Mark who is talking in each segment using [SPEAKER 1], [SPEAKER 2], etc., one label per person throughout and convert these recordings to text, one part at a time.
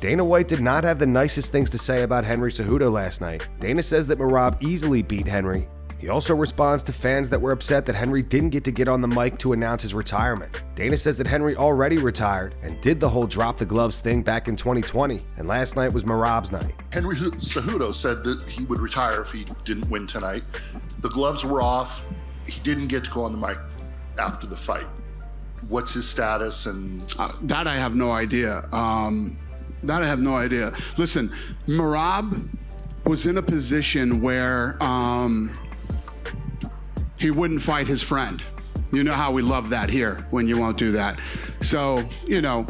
[SPEAKER 1] Dana White did not have the nicest things to say about Henry Cejudo last night. Dana says that Merab easily beat Henry. He also responds to fans that were upset that Henry didn't get on the mic to announce his retirement. Dana says that Henry already retired and did the whole drop the gloves thing back in 2020, and last night was Merab's night.
[SPEAKER 2] Henry Cejudo said that he would retire if he didn't win tonight. The gloves were off. He didn't get to go on the mic after the fight. What's his status? And
[SPEAKER 3] that I have no idea. Listen, Merab was in a position where he wouldn't fight his friend. You know how we love that here when you won't do that. So, you know,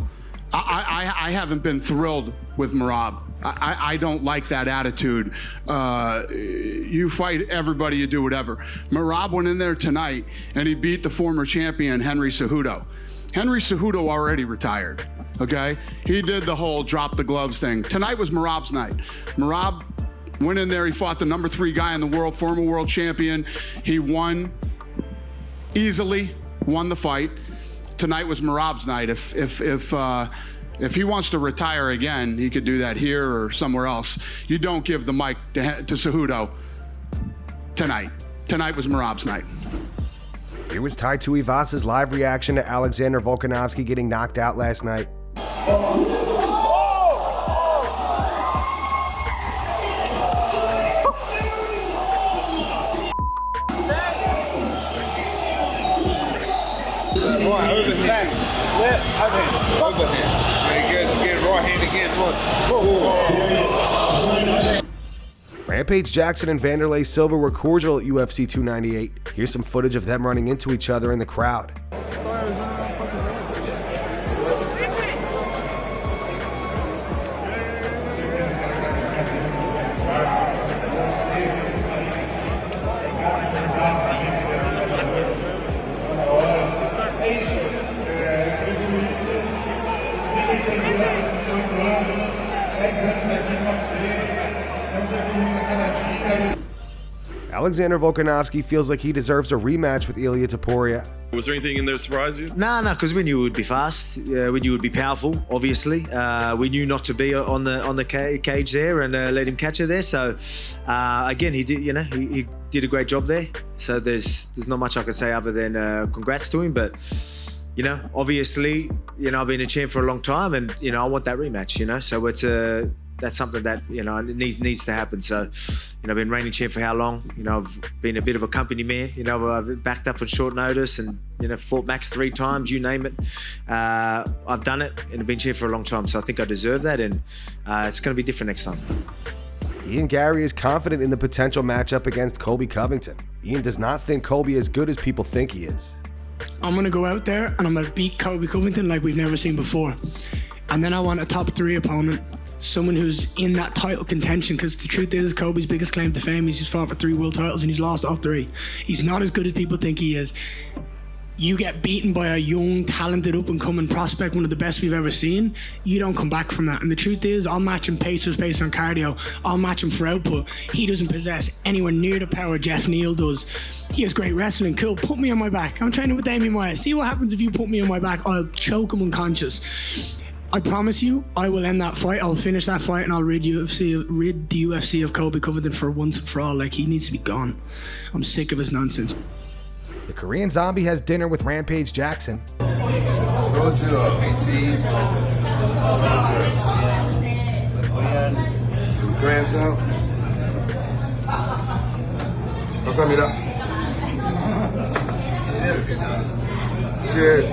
[SPEAKER 3] I haven't been thrilled with Merab. I don't like that attitude. You fight everybody, you do whatever. Merab went in there tonight and he beat the former champion, Henry Cejudo. Henry Cejudo already retired, okay? He did the whole drop the gloves thing. Tonight was Merab's night. Merab went in there, he fought the number 3 guy in the world, former world champion. He won easily, won the fight. Tonight was Merab's night. If he wants to retire again, he could do that here or somewhere else. You don't give the mic to Cejudo tonight. Tonight was Merab's night.
[SPEAKER 1] Here was Tai Tuivasa's live reaction to Alexander Volkanovski getting knocked out last night.
[SPEAKER 4] Overhand. Left, overhand. Very good. Get right hand again.
[SPEAKER 1] Rampage Jackson and Wanderlei Silva were cordial at UFC 298. Here's some footage of them running into each other in the crowd. Alexander Volkanovski feels like he deserves a rematch with Ilia Topuria.
[SPEAKER 5] Was there anything in there that surprised you?
[SPEAKER 6] No, because we knew it would be fast. We knew it would be powerful. Obviously, we knew not to be on the cage there and let him catch her there. So again, he did. You know, he did a great job there. So there's not much I can say other than congrats to him. But you know, obviously, you know, I've been a champ for a long time, and you know, I want that rematch. You know, so it's that's something that, you know, needs to happen. So, you know, I've been reigning champ for how long? You know, I've been a bit of a company man. You know, I've backed up on short notice and, you know, fought Max 3 times, you name it. I've done it and I've been champ for a long time. So I think I deserve that, and it's going to be different next time.
[SPEAKER 1] Ian Garry is confident in the potential matchup against Colby Covington. Ian does not think Colby is as good as people think he is.
[SPEAKER 7] I'm going to go out there and I'm going to beat Colby Covington like we've never seen before. And then I want a top 3 opponent. Someone who's in that title contention, because the truth is Colby's biggest claim to fame is he's fought for 3 world titles and he's lost all 3. He's not as good as people think he is. You get beaten by a young, talented, up-and-coming prospect, one of the best we've ever seen, you don't come back from that. And the truth is, I'll match him pace on cardio. I'll match him for output. He doesn't possess anywhere near the power Jeff Neal does. He has great wrestling. Cool, put me on my back. I'm training with Damian Maia. See what happens if you put me on my back. I'll choke him unconscious. I promise you, I will end that fight. I'll finish that fight and I'll rid the UFC of Colby Covington for once and for all. Like, he needs to be gone. I'm sick of his nonsense.
[SPEAKER 1] The Korean Zombie has dinner with Rampage Jackson.
[SPEAKER 8] Grandson. 감사합니다. Cheers.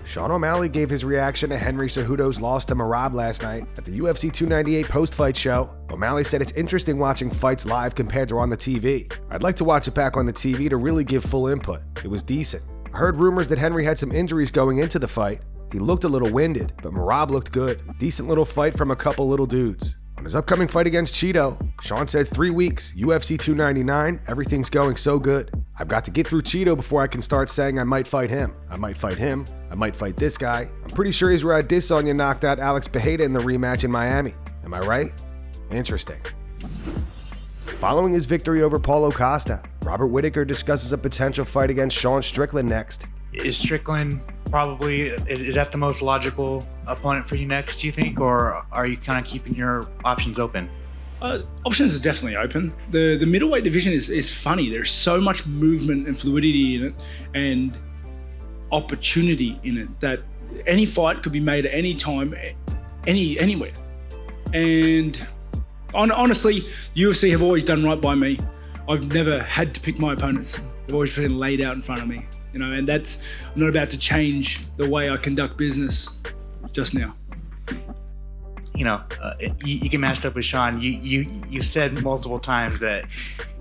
[SPEAKER 1] Sean O'Malley gave his reaction to Henry Cejudo's loss to Merab last night at the UFC 298 post-fight show. O'Malley said it's interesting watching fights live compared to on the TV. I'd like to watch it back on the TV to really give full input. It was decent. I heard rumors that Henry had some injuries going into the fight. He looked a little winded, but Merab looked good. Decent little fight from a couple little dudes. On his upcoming fight against Cheeto, Sean said 3 weeks, UFC 299, everything's going so good. I've got to get through Cheeto before I can start saying I might fight him. I might fight him. I might fight this guy. I'm pretty sure he's where Adesanya knocked out Alex Pereira in the rematch in Miami. Am I right? Interesting. Following his victory over Paulo Costa, Robert Whittaker discusses a potential fight against Sean Strickland next.
[SPEAKER 9] Is Strickland probably, is that the most logical opponent for you next, do you think? Or are you kind of keeping your options open?
[SPEAKER 10] Options are definitely open. The middleweight division is funny. There's so much movement and fluidity in it and opportunity in it that any fight could be made at any time, anywhere. And honestly, UFC have always done right by me. I've never had to pick my opponents. They've always been laid out in front of me, you know, and I'm not about to change the way I conduct business just now.
[SPEAKER 9] You know, you get matched up with Sean. You said multiple times that,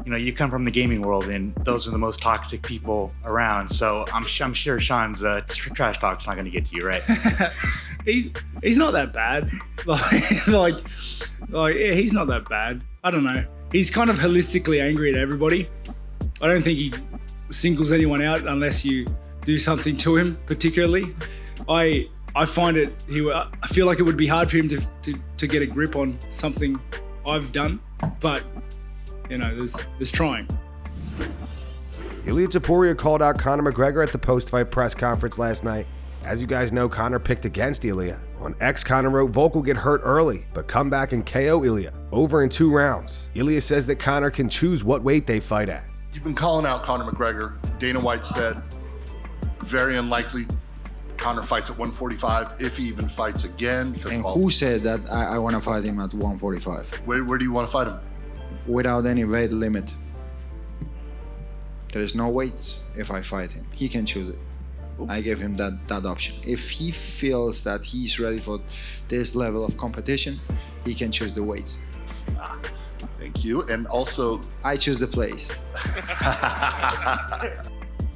[SPEAKER 9] you know, you come from the gaming world and those are the most toxic people around. So I'm sure Sean's trash talk's not going to get to you, right?
[SPEAKER 10] He's not that bad. Like he's not that bad. I don't know. He's kind of holistically angry at everybody. I don't think he singles anyone out unless you do something to him particularly. I find it, I feel like it would be hard for him to get a grip on something I've done, but, you know, there's trying.
[SPEAKER 1] Ilia Topuria called out Conor McGregor at the post-fight press conference last night. As you guys know, Conor picked against Ilia. On X, Conor wrote, Volk will get hurt early, but come back and KO Ilia. Over in 2 rounds. Ilia says that Conor can choose what weight they fight at.
[SPEAKER 2] You've been calling out Conor McGregor. Dana White said, very unlikely Conor fights at 145, if he even fights again. Because,
[SPEAKER 11] and who said that I want to fight him at 145?
[SPEAKER 2] Where do you want to fight him?
[SPEAKER 11] Without any weight limit. There is no weights if I fight him. He can choose it. I gave him that option. If he feels that he's ready for this level of competition, he can choose the weight.
[SPEAKER 2] Thank you. And also,
[SPEAKER 11] I choose the place.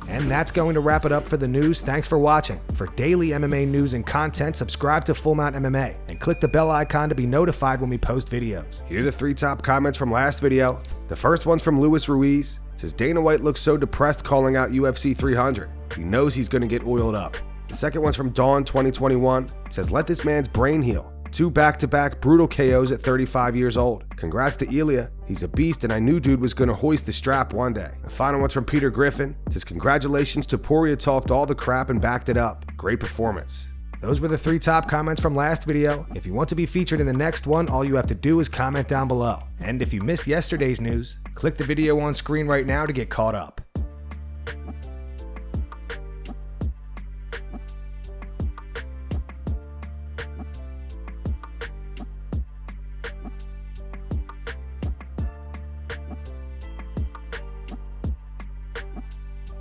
[SPEAKER 1] And that's going to wrap it up for the news. Thanks for watching. For daily MMA news and content, subscribe to Full Mount MMA and click the bell icon to be notified when we post videos. Here are the 3 top comments from last video. The first one's from Luis Ruiz. It says, Dana White looks so depressed calling out UFC 300. He knows he's going to get oiled up. The second one's from Dawn 2021. It says, let this man's brain heal. 2 back-to-back brutal KOs at 35 years old. Congrats to Ilia. He's a beast and I knew dude was going to hoist the strap one day. The final one's from Peter Griffin. It says, congratulations, Topuria talked all the crap and backed it up. Great performance. Those were the 3 top comments from last video. If you want to be featured in the next one, all you have to do is comment down below. And if you missed yesterday's news, click the video on screen right now to get caught up.